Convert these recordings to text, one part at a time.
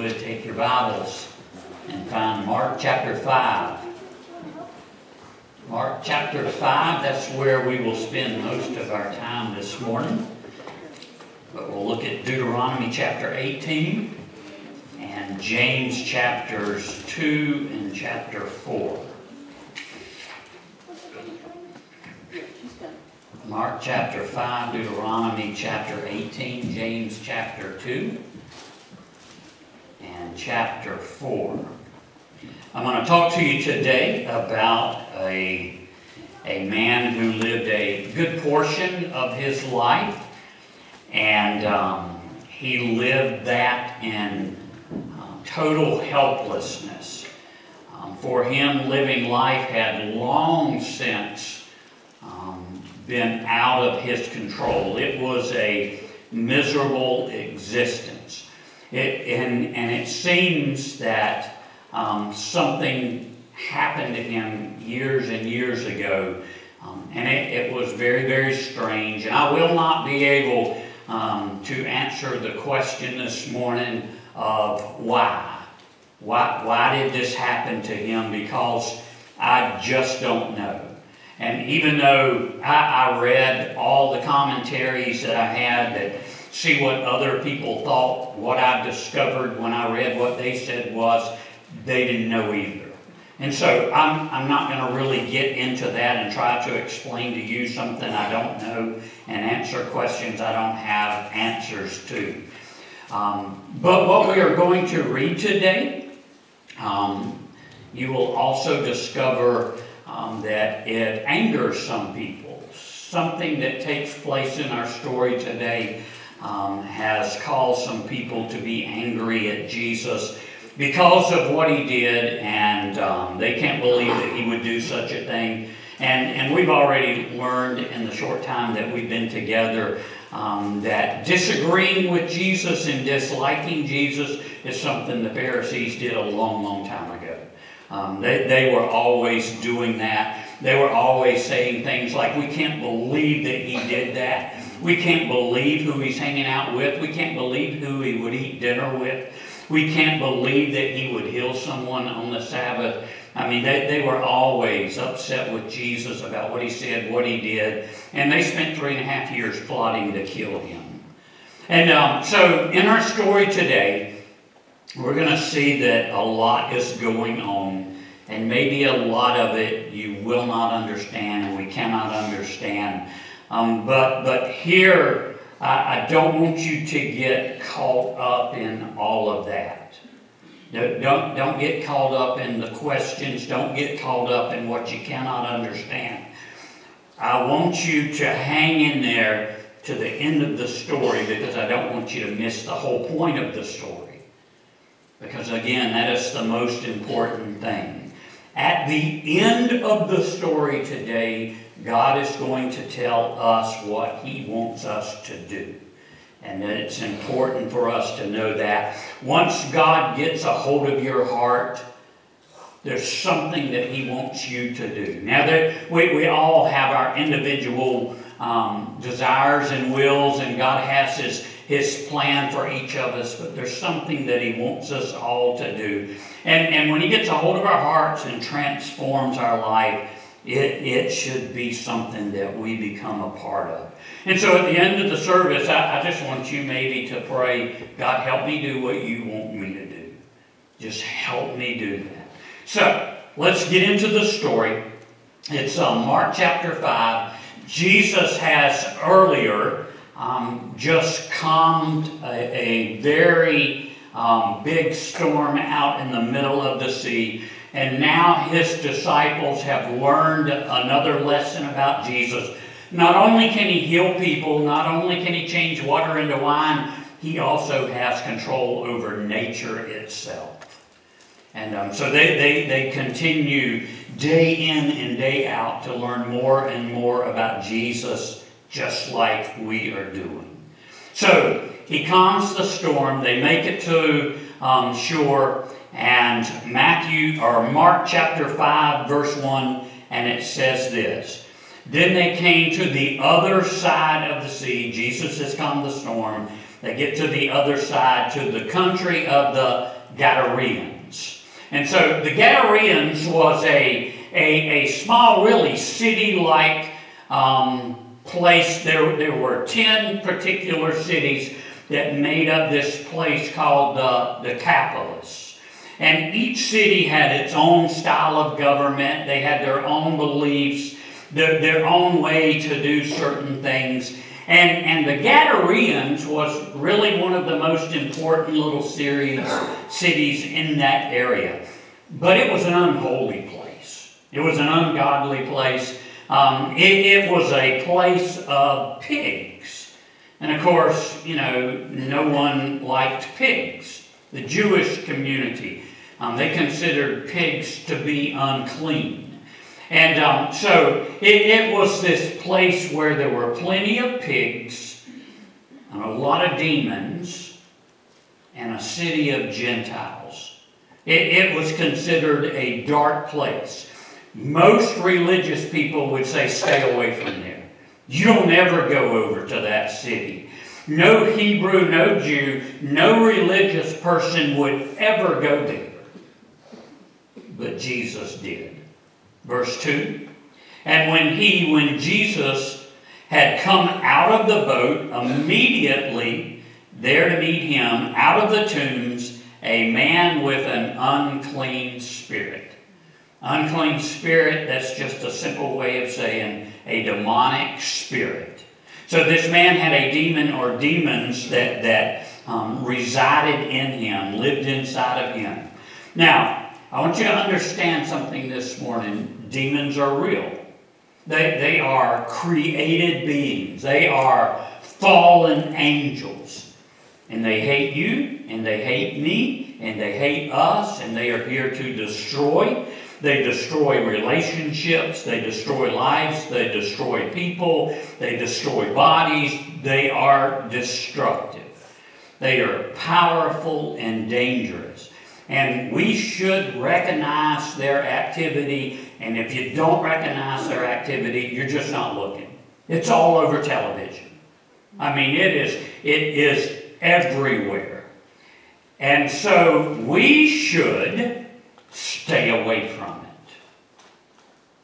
would, take your Bibles and find Mark chapter 5. Mark chapter 5, that's where we will spend most of our time this morning. But we'll look at Deuteronomy chapter 18 and James chapters 2 and chapter 4. Mark chapter 5, Deuteronomy chapter 18, James chapter 2, and chapter 4. I'm going to talk to you today about a man who lived a good portion of his life, and he lived that in total helplessness. For him, living life had long since been out of his control. It was a miserable existence. And it seems that something happened to him years and years ago, and it was very, very strange. And I will not be able to answer the question this morning of why. Why did this happen to him? Because I just don't know. And even though I read all the commentaries that I had that see what other people thought, what I discovered when I read what they said was they didn't know either. And so I'm not going to really get into that and try to explain to you something I don't know and answer questions I don't have answers to. But what we are going to read today, you will also discover that it angers some people. Something that takes place in our story today has caused some people to be angry at Jesus because of what he did, and they can't believe that he would do such a thing. And we've already learned in the short time that we've been together that disagreeing with Jesus and disliking Jesus is something the Pharisees did a long, long time ago. They were always doing that. They were always saying things like, we can't believe that he did that. We can't believe who he's hanging out with. We can't believe who he would eat dinner with. We can't believe that he would heal someone on the Sabbath. I mean, they were always upset with Jesus about what he said, what he did. And they spent 3.5 years plotting to kill him. And so in our story today, we're going to see that a lot is going on, and maybe a lot of it you will not understand and we cannot understand. But here, I don't want you to get caught up in all of that. Don't get caught up in the questions. Don't get caught up in what you cannot understand. I want you to hang in there to the end of the story, because I don't want you to miss the whole point of the story. Because again, that is the most important thing. At the end of the story today, God is going to tell us what he wants us to do. And it's important for us to know that. Once God gets a hold of your heart, there's something that he wants you to do. Now, we all have our individual desires and wills, and God has his plan for each of us, but there's something that he wants us all to do. And when he gets a hold of our hearts and transforms our life, it should be something that we become a part of. And so at the end of the service, I just want you maybe to pray, God, help me do what you want me to do. Just help me do that. So let's get into the story. It's Mark chapter 5. Jesus has earlier just calmed a very big storm out in the middle of the sea. And now his disciples have learned another lesson about Jesus. Not only can he heal people, not only can he change water into wine, he also has control over nature itself. And so they continue day in and day out to learn more and more about Jesus, just like we are doing. So he calms the storm. They make it to shore, and Mark chapter 5 verse 1, and it says this: Then they came to the other side of the sea. Jesus has calmed the storm. They get to the other side, to the country of the Gadareans. And so the Gadareans was a small, really city-like place. There were 10 particular cities that made up this place called the Decapolis. And each city had its own style of government. They had their own beliefs, their own way to do certain things. And the Gadareans was really one of the most important little cities in that area. But it was an unholy place. It was an ungodly place. It was a place of pigs. And of course, no one liked pigs. The Jewish community, they considered pigs to be unclean. And so it was this place where there were plenty of pigs, and a lot of demons, and a city of Gentiles. It was considered a dark place. Most religious people would say, stay away from there. You don't ever go over to that city. No Hebrew, no Jew, no religious person would ever go there. But Jesus did. Verse 2, and when Jesus had come out of the boat, immediately there to meet him out of the tombs a man with an unclean spirit. Unclean spirit, that's just a simple way of saying a demonic spirit. So this man had a demon or demons that resided in him, lived inside of him. Now, I want you to understand something this morning. Demons are real. They are created beings. They are fallen angels. And they hate you, and they hate me, and they hate us, and they are here to destroy. They destroy relationships. They destroy lives. They destroy people. They destroy bodies. They are destructive. They are powerful and dangerous. And we should recognize their activity. And if you don't recognize their activity, you're just not looking. It's all over television. I mean, it is everywhere. And so we should stay away from it.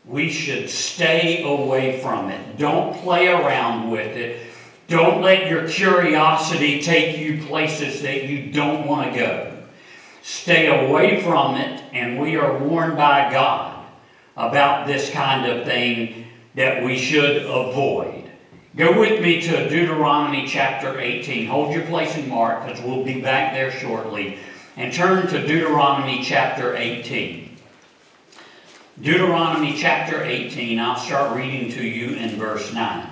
We should stay away from it. Don't play around with it. Don't let your curiosity take you places that you don't want to go. Stay away from it, and we are warned by God about this kind of thing that we should avoid. Go with me to Deuteronomy chapter 18. Hold your place in Mark, because we'll be back there shortly. And turn to Deuteronomy chapter 18. Deuteronomy chapter 18, I'll start reading to you in verse 9.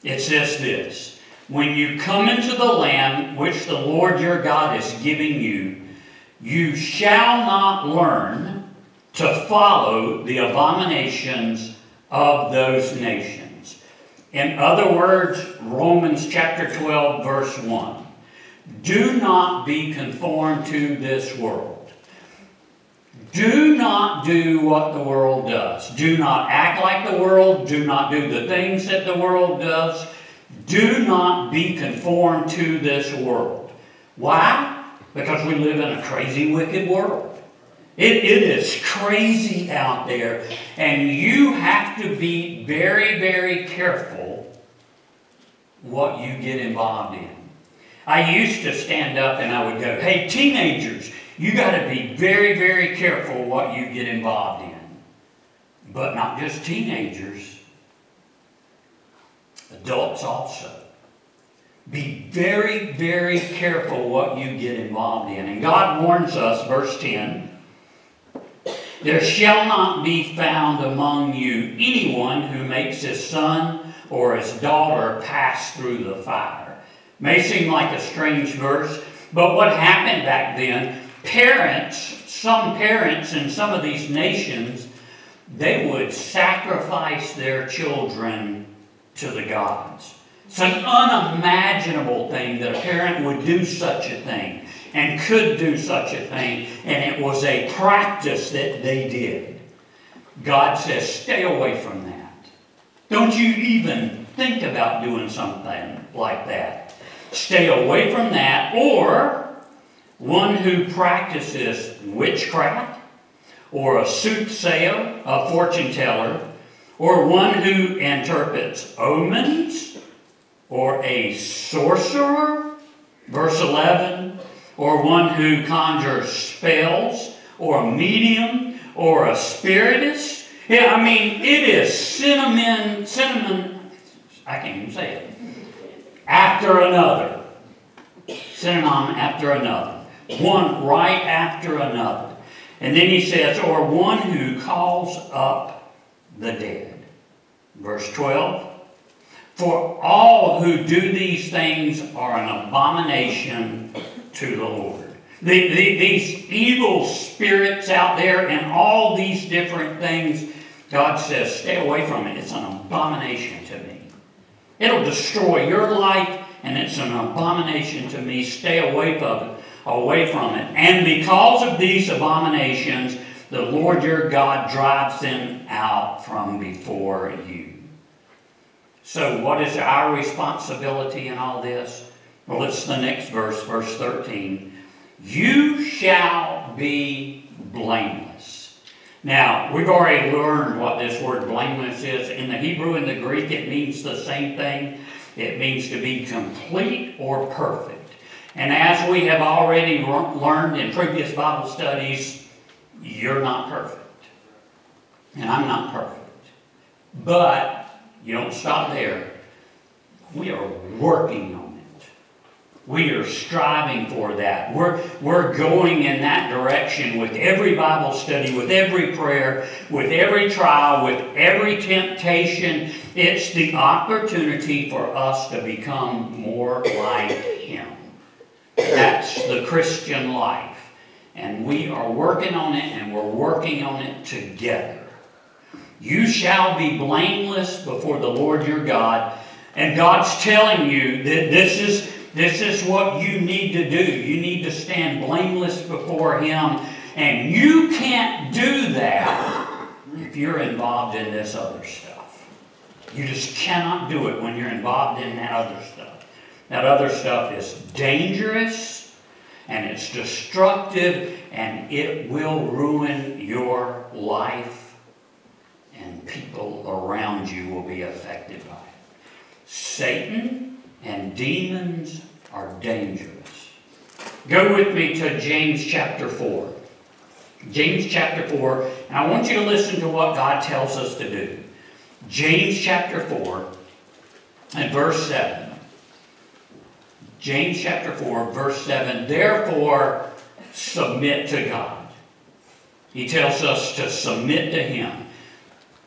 It says this, when you come into the land which the Lord your God is giving you, you shall not learn to follow the abominations of those nations. In other words, Romans chapter 12, verse 1. Do not be conformed to this world. Do not do what the world does. Do not act like the world. Do not do the things that the world does. Do not be conformed to this world. Why? Because we live in a crazy, wicked world. It is crazy out there, and you have to be very, very careful what you get involved in. I used to stand up and I would go, hey, teenagers, you got to be very, very careful what you get involved in. But not just teenagers. Adults also. Be very, very careful what you get involved in. And God warns us, verse 10, there shall not be found among you anyone who makes his son or his daughter pass through the fire. May seem like a strange verse, but what happened back then, some parents in some of these nations, they would sacrifice their children to the gods. It's an unimaginable thing that a parent would do such a thing and could do such a thing, and it was a practice that they did. God says, stay away from that. Don't you even think about doing something like that. Stay away from that, or one who practices witchcraft, or a soothsayer, a fortune teller, or one who interprets omens, or a sorcerer, verse 11, or one who conjures spells, or a medium, or a spiritist. Yeah, I mean, it is cinnamon, I can't even say it, after another. Synonym after another. One right after another. And then he says, or one who calls up the dead. Verse 12. For all who do these things are an abomination to the Lord. These evil spirits out there and all these different things, God says, stay away from it. It's an abomination to me. It'll destroy your life, and it's an abomination to me. Stay away from it. And because of these abominations, the Lord your God drives them out from before you. So what is our responsibility in all this? Well, it's the next verse, verse 13. You shall be blameless. Now, we've already learned what this word blameless is. In the Hebrew and the Greek, it means the same thing. It means to be complete or perfect. And as we have already learned in previous Bible studies, you're not perfect. And I'm not perfect. But you don't stop there. We are working on it. We are striving for that. We're going in that direction with every Bible study, with every prayer, with every trial, with every temptation. It's the opportunity for us to become more like Him. That's the Christian life. And we are working on it, and we're working on it together. You shall be blameless before the Lord your God. And God's telling you that this is what you need to do. You need to stand blameless before Him. And you can't do that if you're involved in this other stuff. You just cannot do it when you're involved in that other stuff. That other stuff is dangerous, and it's destructive, and it will ruin your life. And people around you will be affected by it. Satan and demons are dangerous. Go with me to James chapter 4. James chapter 4, and I want you to listen to what God tells us to do. James chapter 4 and verse 7. James chapter 4, verse 7. Therefore, submit to God. He tells us to submit to Him.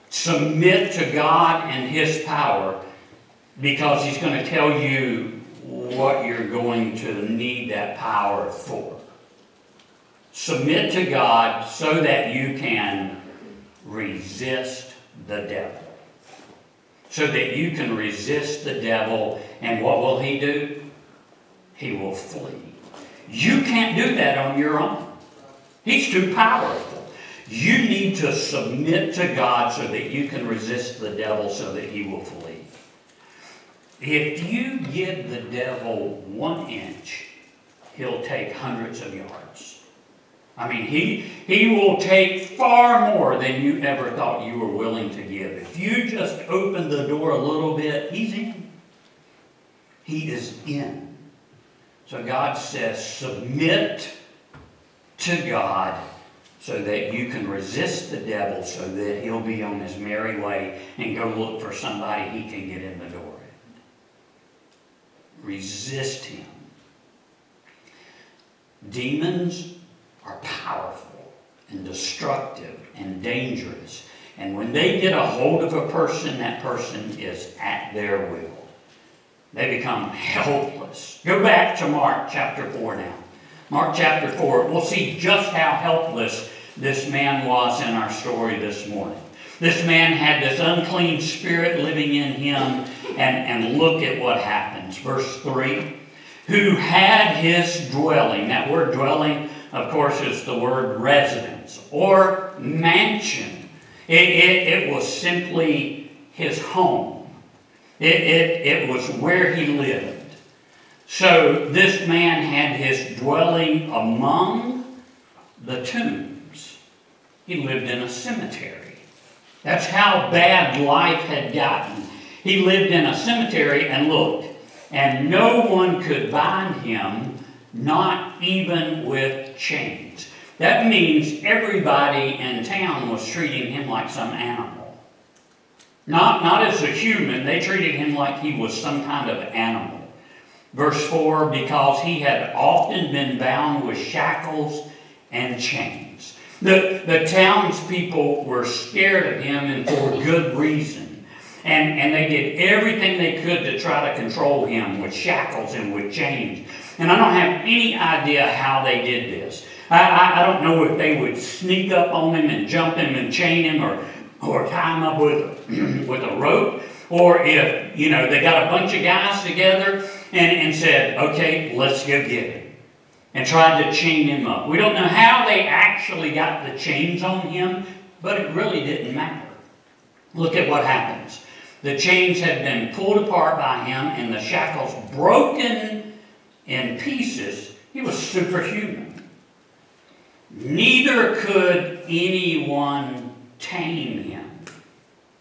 Submit to God and His power, because He's going to tell you what you're going to need that power for. Submit to God so that you can resist the devil. So that you can resist the devil, and what will he do? He will flee. You can't do that on your own. He's too powerful. You need to submit to God so that you can resist the devil so that he will flee. If you give the devil 1 inch, he'll take hundreds of yards. I mean, he will take far more than you ever thought you were willing to give. If you just open the door a little bit, he's in. He is in. So God says, submit to God so that you can resist the devil, so that he'll be on his merry way and go look for somebody he can get in the door. Resist him. Demons are powerful and destructive and dangerous. And when they get a hold of a person, that person is at their will. They become helpless. Go back to Mark chapter 4 now. Mark chapter 4, we'll see just how helpless this man was in our story this morning. This man had this unclean spirit living in him, and look at what happens. Verse 3, who had his dwelling. That word dwelling, of course, is the word residence or mansion. It was simply his home. It was where he lived. So this man had his dwelling among the tombs. He lived in a cemetery. That's how bad life had gotten. He lived in a cemetery, and look, and no one could bind him, not even with chains. That means everybody in town was treating him like some animal. Not as a human, they treated him like he was some kind of animal. Verse 4, because he had often been bound with shackles and chains. The townspeople were scared of him, and for good reason. And they did everything they could to try to control him with shackles and with chains. And I don't have any idea how they did this. I don't know if they would sneak up on him and jump him and chain him, or tie him up with a rope, or if, they got a bunch of guys together and said, okay, let's go get him, and tried to chain him up. We don't know how they actually got the chains on him, but it really didn't matter. Look at what happens. The chains had been pulled apart by him and the shackles broken in pieces. He was superhuman. Neither could anyone tame him.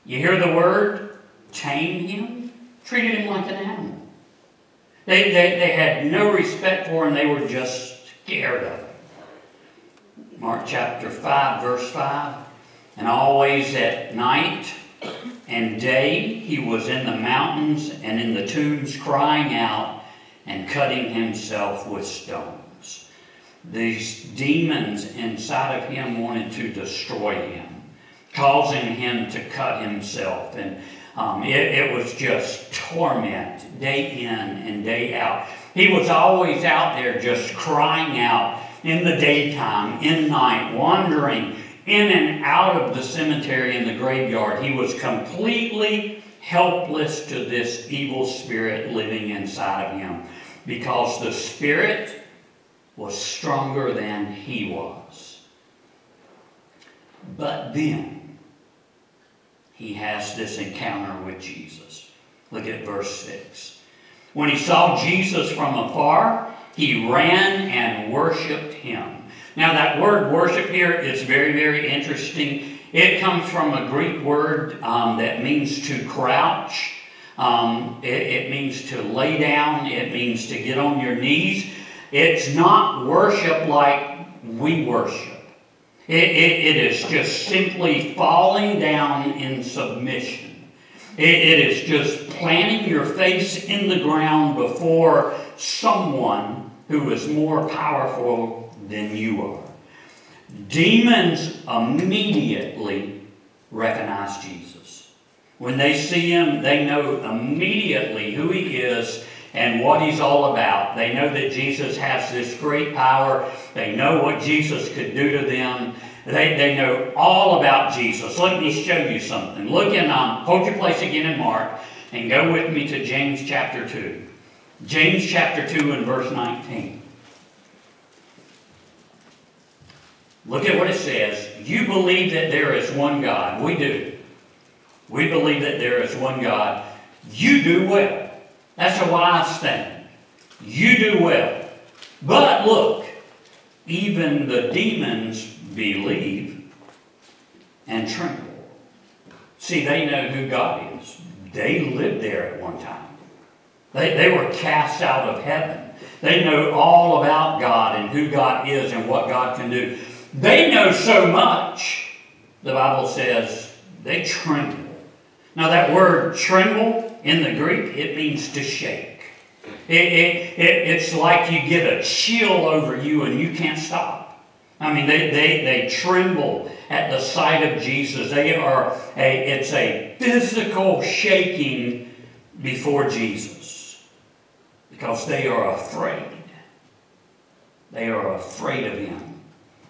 You hear the word? Tame him? Treated him like an animal. They had no respect for him. They were just scared of him. Mark chapter 5, verse 5. And always at night and day he was in the mountains and in the tombs, crying out and cutting himself with stones. These demons inside of him wanted to destroy him, causing him to cut himself. And it was just torment day in and day out. He was always out there just crying out in the daytime, in night, wandering in and out of the cemetery and the graveyard. He was completely helpless to this evil spirit living inside of him, because the spirit was stronger than he was. But then he has this encounter with Jesus. Look at verse 6. When he saw Jesus from afar, he ran and worshipped him. Now that word worship here is very, very interesting. It comes from a Greek word that means to crouch. It means to lay down. It means to get on your knees. It's not worship like we worship. It is just simply falling down in submission. It is just planting your face in the ground before someone who is more powerful than you are. Demons immediately recognize Jesus. When they see him, they know immediately who he is and what he's all about. They know that Jesus has this great power. They know what Jesus could do to them. They know all about Jesus. Let me show you something. Look in, hold your place again in Mark and go with me to James chapter 2. James chapter 2 and verse 19. Look at what it says. You believe that there is one God. We do. We believe that there is one God. You do well. That's a wise thing. You do well. But look, even the demons believe and tremble. See, they know who God is. They lived there at one time. They were cast out of heaven. They know all about God and who God is and what God can do. They know so much, the Bible says, they tremble. Now that word tremble in the Greek, it means to shake. It's like you get a chill over you and you can't stop. I mean, they tremble at the sight of Jesus. It's a physical shaking before Jesus, because they are afraid. They are afraid of him.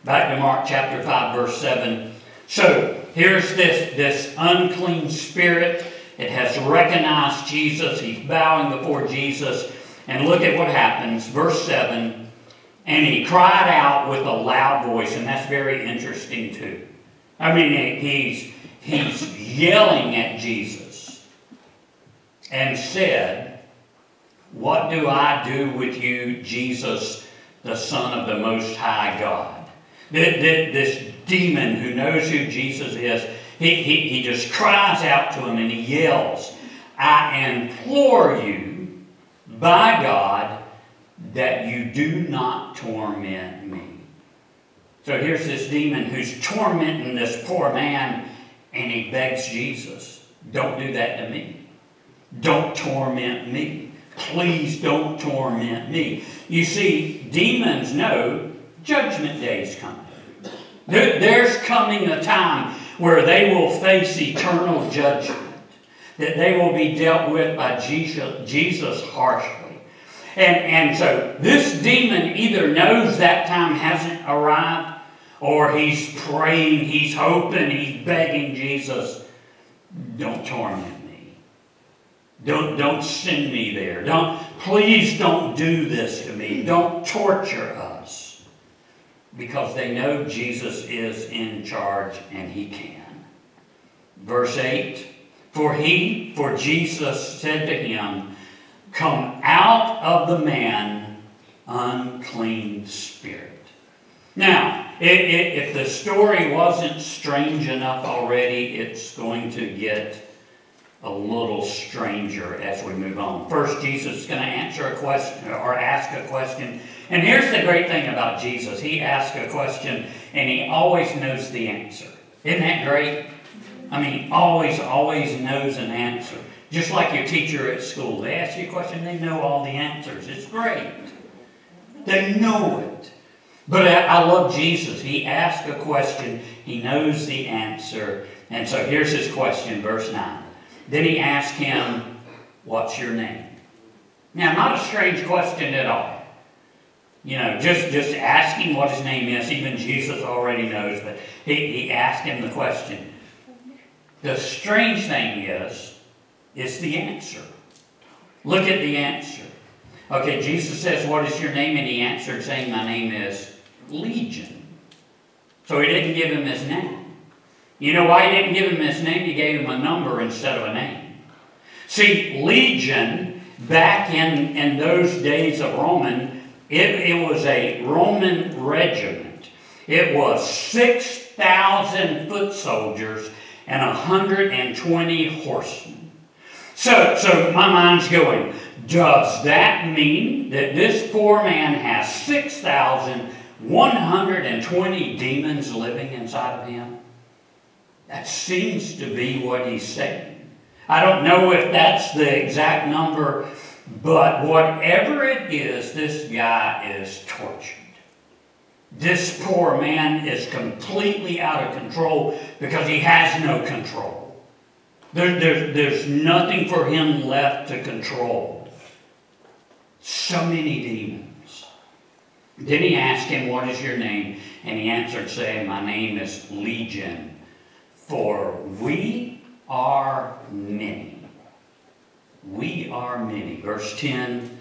Back to Mark chapter 5, verse 7. So, here's this unclean spirit. It has recognized Jesus. He's bowing before Jesus. And look at what happens. Verse 7. And he cried out with a loud voice. And that's very interesting too. I mean, he's yelling at Jesus. And said, what do I do with you, Jesus, the Son of the Most High God? This demon who knows who Jesus is, he just cries out to him and he yells, I implore you, by God, that you do not torment me. So here's this demon who's tormenting this poor man, and he begs Jesus, don't do that to me. Don't torment me. Please don't torment me. You see, demons know Judgment Day is coming. There's coming a time where they will face eternal judgment, that they will be dealt with by Jesus harshly. And so this demon either knows that time hasn't arrived, or he's praying, he's hoping, he's begging Jesus, don't torment me. Don't send me there. Please don't do this to me. Don't torture us. Because they know Jesus is in charge and he can. Verse 8, for Jesus said to him, come out of the man, unclean spirit. Now, if the story wasn't strange enough already, it's going to get a little stranger as we move on. First, Jesus is going to answer a question or ask a question. And here's the great thing about Jesus. He asks a question and he always knows the answer. Isn't that great? I mean, always knows an answer. Just like your teacher at school. They ask you a question, they know all the answers. It's great. They know it. But I love Jesus. He asks a question. He knows the answer. And so here's his question, verse 9. Then he asked him, what's your name? Now, not a strange question at all. You know, just asking what his name is, even Jesus already knows, but he asked him the question. The strange thing is the answer. Look at the answer. Okay, Jesus says, what is your name? And he answered saying, my name is Legion. So he didn't give him his name. You know why he didn't give him his name? He gave him a number instead of a name. See, Legion, back in those days of Roman, it was a Roman regiment. It was 6,000 foot soldiers and 120 horsemen. So my mind's going, does that mean that this poor man has 6,120 demons living inside of him? That seems to be what he's saying. I don't know if that's the exact number, but whatever it is, this guy is tortured. This poor man is completely out of control because he has no control. There's nothing for him left to control. So many demons. Then he asked him, what is your name? And he answered saying, my name is Legion. For we are many. We are many. Verse 10,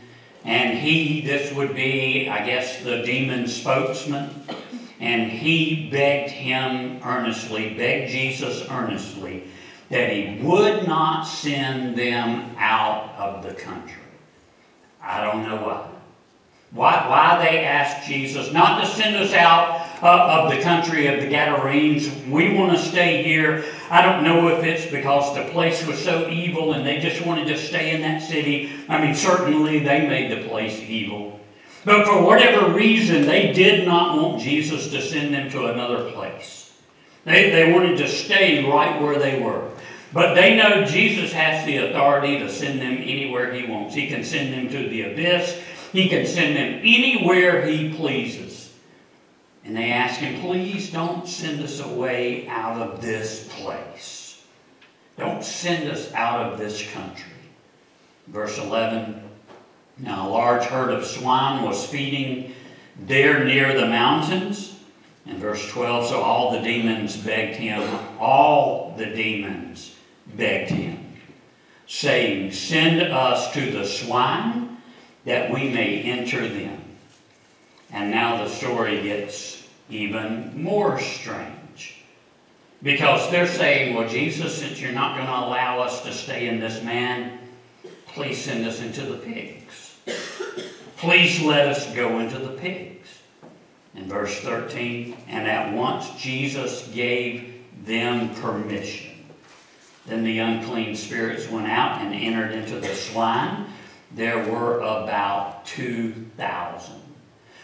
and he, this would be, I guess, the demon spokesman, and he begged Jesus earnestly, that he would not send them out of the country. I don't know why. Why they asked Jesus not to send us out of the country of the Gadarenes. We want to stay here. I don't know if it's because the place was so evil and they just wanted to stay in that city. I mean, certainly they made the place evil. But for whatever reason, they did not want Jesus to send them to another place. They wanted to stay right where they were. But they know Jesus has the authority to send them anywhere he wants. He can send them to the abyss. He can send them anywhere he pleases. And they ask him, please don't send us away out of this place. Don't send us out of this country. Verse 11, now a large herd of swine was feeding there near the mountains. And verse 12, so all the demons begged him, saying, send us to the swine, that we may enter them. And now the story gets even more strange. Because they're saying, well, Jesus, since you're not going to allow us to stay in this man, please send us into the pigs. please let us go into the pigs. In verse 13, and at once Jesus gave them permission. Then the unclean spirits went out and entered into the swine. There were about 2,000.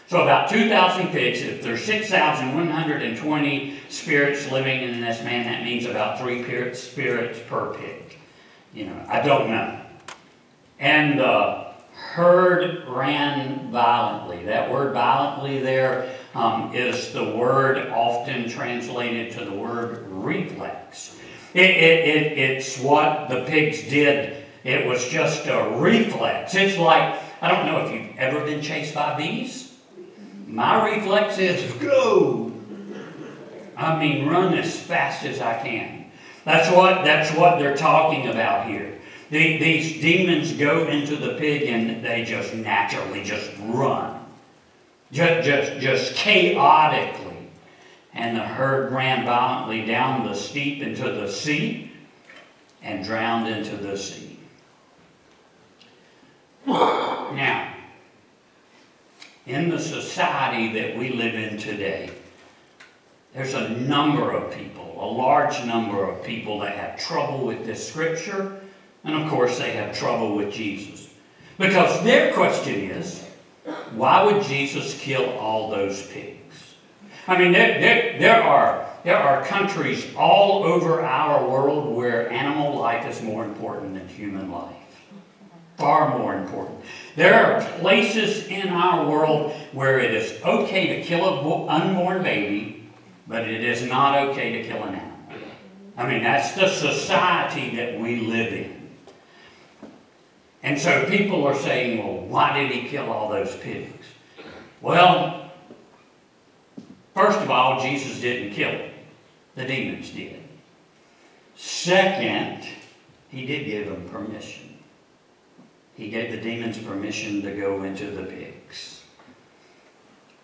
So about 2,000 pigs. If there's 6,120 spirits living in this man, that means about 3 spirits per pig. You know, I don't know. And the herd ran violently. That word violently there is the word often translated to the word reflex. It's what the pigs did. It was just a reflex. It's like, I don't know if you've ever been chased by bees. My reflex is go. I mean, run as fast as I can. That's what they're talking about here. These demons go into the pig and they just naturally just run. Just chaotically. And the herd ran violently down the steep into the sea and drowned into the sea. Now, in the society that we live in today, there's a number of people, a large number of people that have trouble with this scripture, and of course they have trouble with Jesus. Because their question is, why would Jesus kill all those pigs? I mean, there are countries all over our world where animal life is more important than human life. Far more important. There are places in our world where it is okay to kill an unborn baby, but it is not okay to kill an animal. I mean, that's the society that we live in. And so people are saying, well, why did he kill all those pigs? Well, first of all, Jesus didn't kill them. The demons did. Second, he did give them permission. He gave the demons permission to go into the pigs.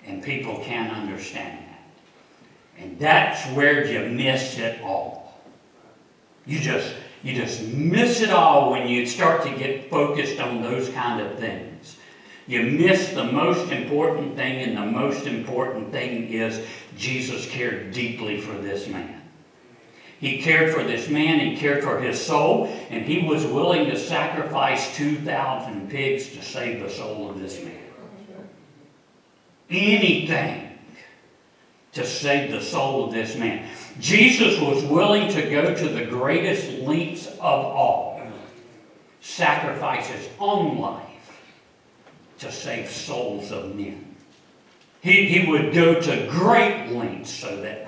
And people can't understand that. And that's where you miss it all. You just miss it all when you start to get focused on those kind of things. You miss the most important thing, and the most important thing is Jesus cared deeply for this man. He cared for this man, he cared for his soul, and he was willing to sacrifice 2,000 pigs to save the soul of this man. Anything to save the soul of this man. Jesus was willing to go to the greatest lengths of all. Sacrifice his own life to save souls of men. He would go to great lengths so that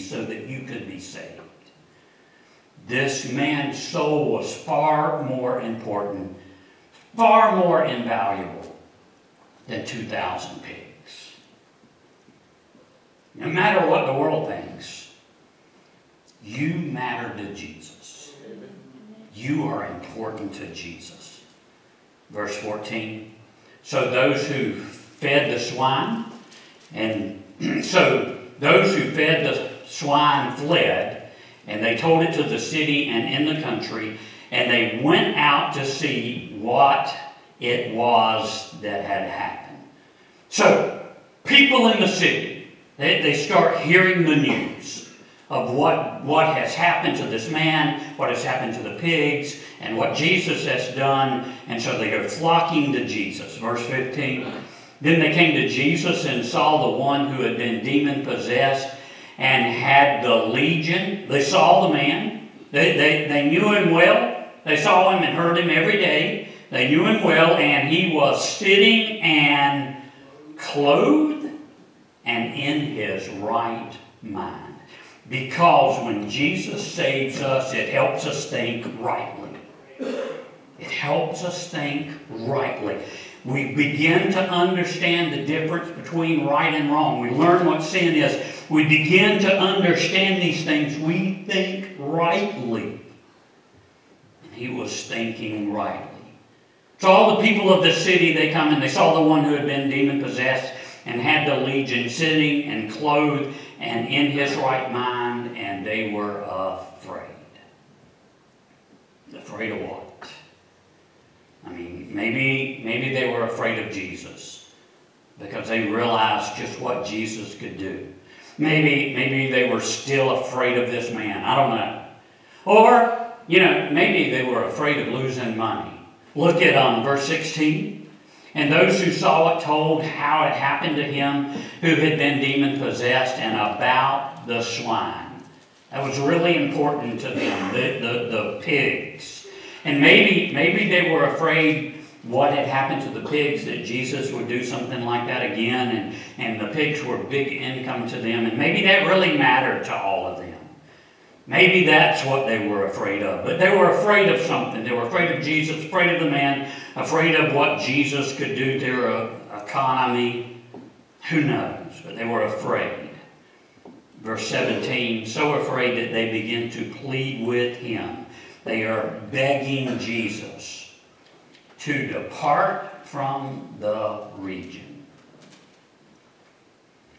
so that you could be saved. This man's soul was far more important, far more invaluable than 2,000 pigs. No matter what the world thinks, you matter to Jesus. You are important to Jesus. Verse 14. So those who fed the swine, and so those who fed the swine fled, and they told it to the city and in the country, and they went out to see what it was that had happened. So, people in the city, they start hearing the news of what has happened to this man, what has happened to the pigs, and what Jesus has done, and so they go flocking to Jesus. Verse 15, then they came to Jesus and saw the one who had been demon-possessed and had the legion. They saw the man. They knew him well. They saw him and heard him every day. They knew him well, and he was sitting and clothed and in his right mind. Because when Jesus saves us, it helps us think rightly. It helps us think rightly. We begin to understand the difference between right and wrong. We learn what sin is. We begin to understand these things. We think rightly. And he was thinking rightly. So all the people of the city, they come and they saw the one who had been demon-possessed and had the legion sitting and clothed and in his right mind, and they were afraid. Afraid of what? I mean, maybe they were afraid of Jesus because they realized just what Jesus could do. Maybe they were still afraid of this man. I don't know. Or, maybe they were afraid of losing money. Look at verse 16. And those who saw it told how it happened to him who had been demon-possessed and about the swine. That was really important to them, the pigs. And maybe they were afraid what had happened to the pigs, that Jesus would do something like that again, and the pigs were big income to them, and maybe that really mattered to all of them. Maybe that's what they were afraid of. But they were afraid of something. They were afraid of Jesus, afraid of the man, afraid of what Jesus could do to their economy. Who knows? But they were afraid. Verse 17, so afraid that they begin to plead with him. They are begging Jesus to depart from the region.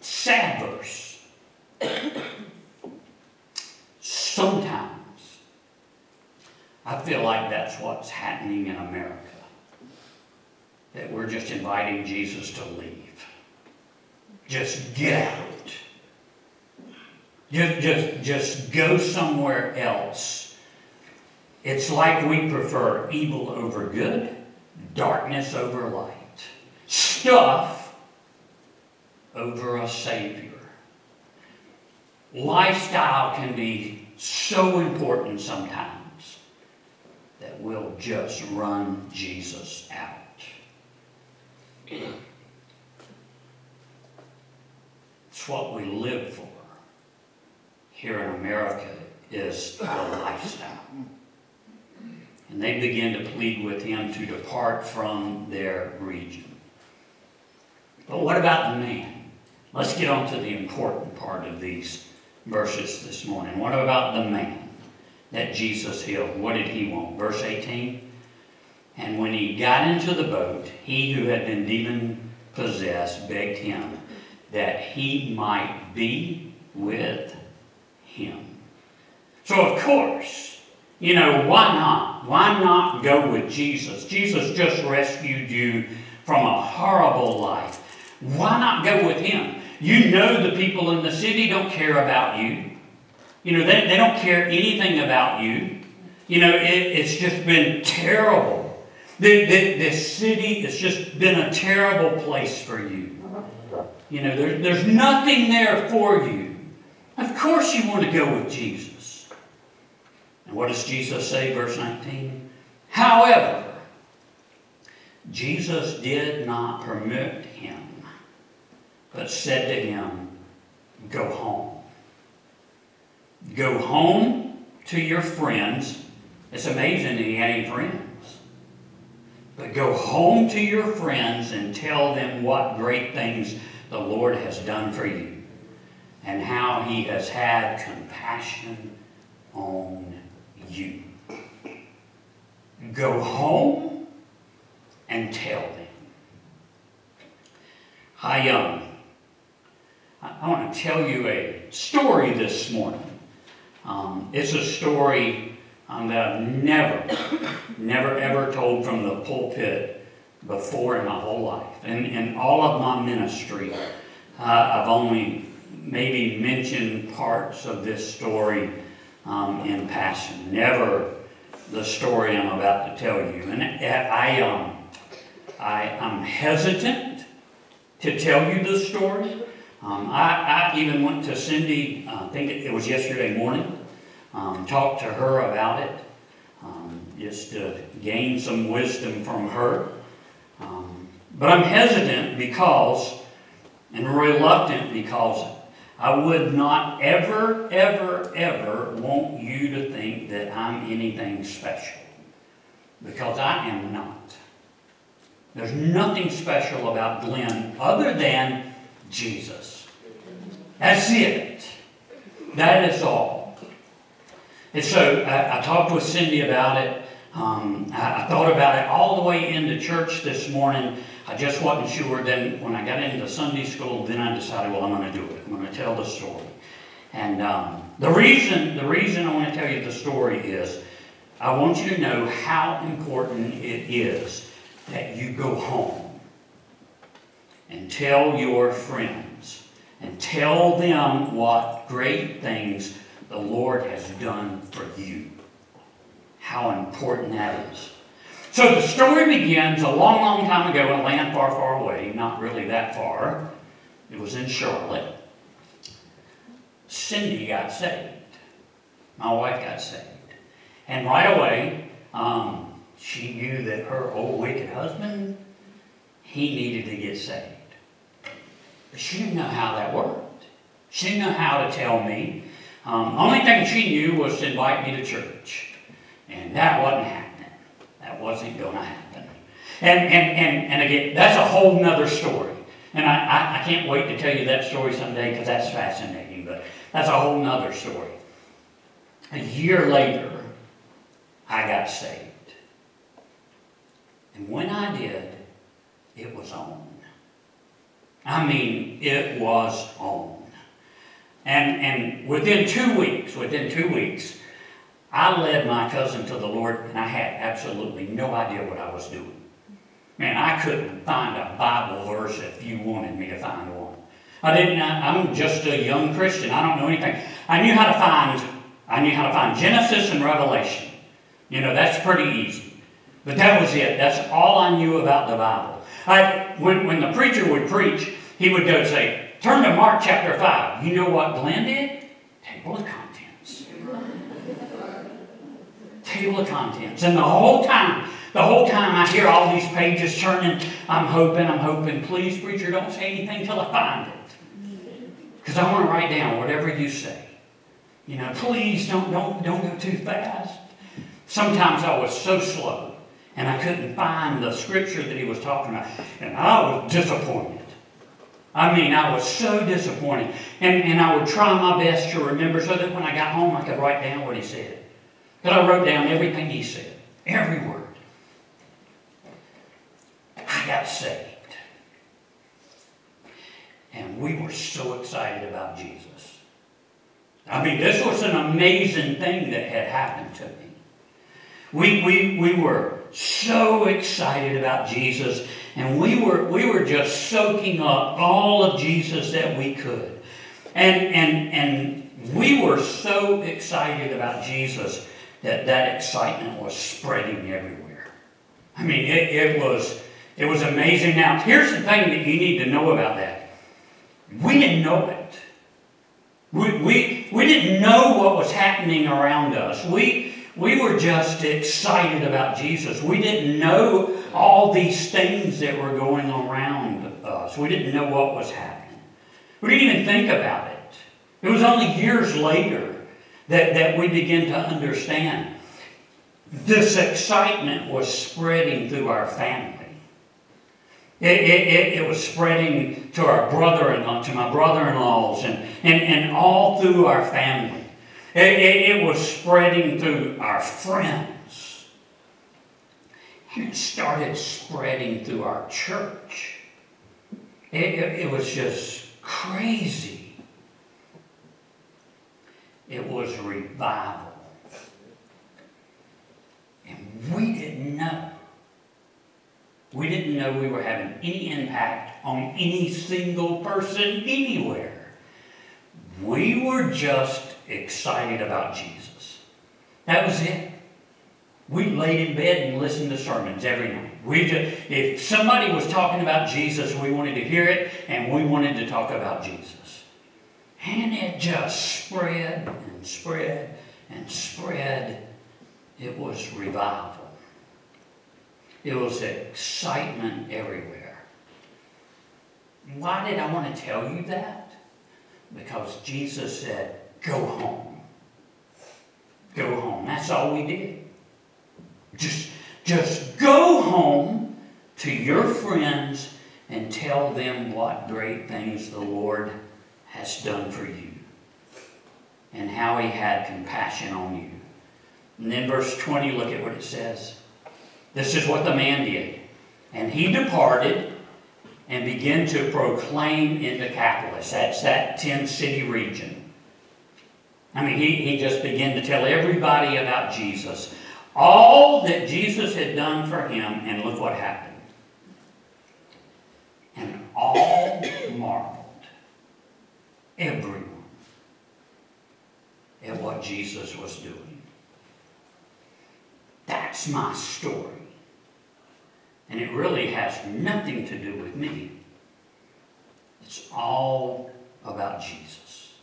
Sad verse. Sometimes I feel like that's what's happening in America. That we're just inviting Jesus to leave. Just get out. Just go somewhere else. It's like we prefer evil over good, darkness over light, stuff over a Savior. Lifestyle can be so important sometimes that we'll just run Jesus out. It's what we live for here in America, is the lifestyle. And they begin to plead with him to depart from their region. But what about the man? Let's get on to the important part of these verses this morning. What about the man that Jesus healed? What did he want? Verse 18. And when he got into the boat, he who had been demon-possessed begged him that he might be with him. So of course, why not? Why not go with Jesus? Jesus just rescued you from a horrible life. Why not go with him? The people in the city don't care about you. They don't care anything about you. It's just been terrible. This city has just been a terrible place for you. There's nothing there for you. Of course you want to go with Jesus. And what does Jesus say, verse 19? However, Jesus did not permit him, but said to him, go home. Go home to your friends. It's amazing that he had any friends. But go home to your friends and tell them what great things the Lord has done for you, and how he has had compassion on you. Go home and tell them. I want to tell you a story this morning. It's a story that I've never ever told from the pulpit before in my whole life. And in all of my ministry, I've only maybe mentioned parts of this story in passing. Never the story I'm about to tell you. And I'm hesitant to tell you the story. I even went to Cindy, I think it was yesterday morning, talked to her about it, just to gain some wisdom from her. But I'm hesitant and reluctant because I would not ever want you to think that I'm anything special. Because I am not. There's nothing special about Glenn other than Jesus. That's it. That is all. And so I talked with Cindy about it. I thought about it all the way into church this morning. I just wasn't sure. Then when I got into Sunday school, then I decided, well, I'm going to do it. I'm going to tell the story. And the reason I want to tell you the story is I want you to know how important it is that you go home and tell your friends and tell them what great things the Lord has done for you. How important that is. So the story begins a long, long time ago in a land far, far away. Not really that far. It was in Charlotte. Cindy got saved. My wife got saved. And right away, she knew that her old wicked husband, he needed to get saved. But she didn't know how that worked. She didn't know how to tell me. Only thing she knew was to invite me to church. And that wasn't happening. That wasn't going to happen. And again, that's a whole nother story. And I can't wait to tell you that story someday because that's fascinating. But that's a whole nother story. A year later, I got saved. And when I did, it was on. I mean, it was on. And within 2 weeks, I led my cousin to the Lord, and I had absolutely no idea what I was doing. Man, I couldn't find a Bible verse if you wanted me to find one. I'm just a young Christian. I don't know anything. I knew how to find Genesis and Revelation. You know, that's pretty easy. But that was it. That's all I knew about the Bible. When the preacher would preach, he would go say, turn to Mark chapter 5. You know what Glenn did? Table of contents. Table of contents. And the whole time I hear all these pages turning, I'm hoping, please, preacher, don't say anything till I find it. Because I want to write down whatever you say. You know, please don't go too fast. Sometimes I was so slow, and I couldn't find the scripture that he was talking about. And I was disappointed. I mean, I was so disappointed. And I would try my best to remember so that when I got home, I could write down what he said. But I wrote down everything he said. Every word. I got saved. And we were so excited about Jesus. I mean, this was an amazing thing that had happened to me. We were so excited about Jesus, and we were just soaking up all of Jesus that we could. And we were so excited about Jesus that excitement was spreading everywhere. I mean, it was amazing. Now, here's the thing that you need to know about that. We didn't know it. We didn't know what was happening around us. We were just excited about Jesus. We didn't know all these things that were going around us. We didn't know what was happening. We didn't even think about it. It was only years later that we began to understand. This excitement was spreading through our family. It was spreading to our brother-in-law, to my brother-in-laws, and all through our family. It was spreading through our friends. And it started spreading through our church. It was just crazy. It was revival. And we didn't know. We didn't know we were having any impact on any single person anywhere. We were just excited about Jesus. That was it. We laid in bed and listened to sermons every night. If somebody was talking about Jesus, we wanted to hear it, and we wanted to talk about Jesus. And it just spread and spread and spread. It was revival. It was excitement everywhere. Why did I want to tell you that? Because Jesus said, go home. Go home. That's all we did. Just go home to your friends and tell them what great things the Lord has done for you and how he had compassion on you. And then verse 20, look at what it says. This is what the man did. And he departed and began to proclaim in Decapolis. That's that 10-city region. I mean, he just began to tell everybody about Jesus all that Jesus had done for him, and look what happened. And all marveled, everyone, at what Jesus was doing. That's my story. And it really has nothing to do with me. It's all about Jesus.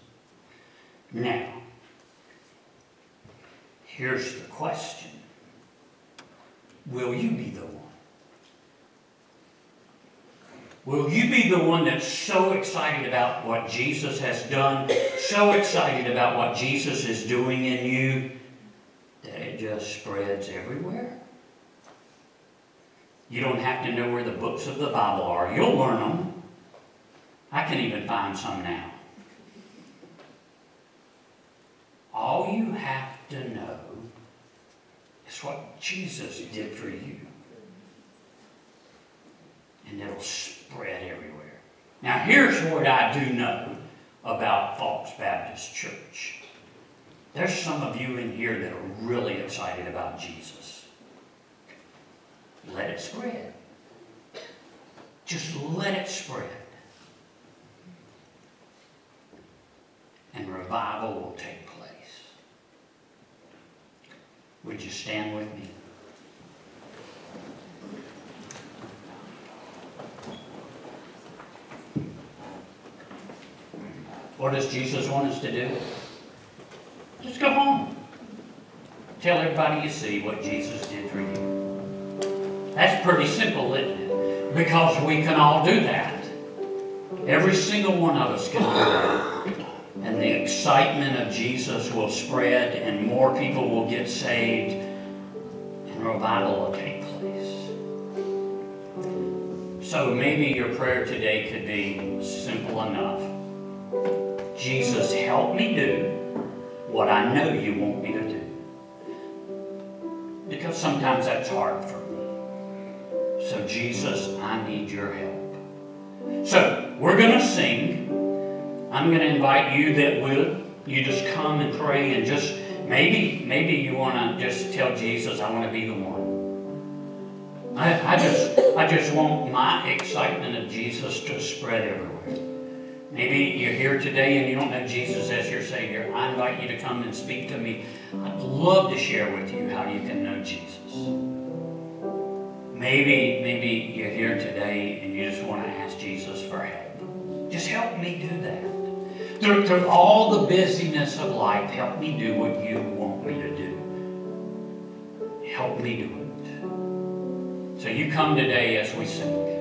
Now, here's the question. Will you be the one? Will you be the one that's so excited about what Jesus has done, so excited about what Jesus is doing in you, that it just spreads everywhere? You don't have to know where the books of the Bible are. You'll learn them. I can even find some now. All you have to know is what Jesus did for you. And it'll spread everywhere. Now here's what I do know about Faulks Baptist Church. There's some of you in here that are really excited about Jesus. Let it spread. Just let it spread. And revival will take place. Would you stand with me? What does Jesus want us to do? Just go home. Tell everybody you see what Jesus did for you. That's pretty simple, isn't it? Because we can all do that. Every single one of us can do that. And the excitement of Jesus will spread, and more people will get saved, and revival will take place. So maybe your prayer today could be simple enough. Jesus, help me do what I know you want me to do. Because sometimes that's hard for me. So Jesus, I need your help. So we're going to sing. I'm going to invite you that will. You just come and pray, and just maybe you want to just tell Jesus, I want to be the one. I just want my excitement of Jesus to spread everywhere. Maybe you're here today and you don't know Jesus as your Savior. I invite you to come and speak to me. I'd love to share with you how you can know Jesus. Maybe you're here today and you just want to ask Jesus for help. Just help me do that. Through all the busyness of life, help me do what you want me to do. Help me do it. So you come today as we sing.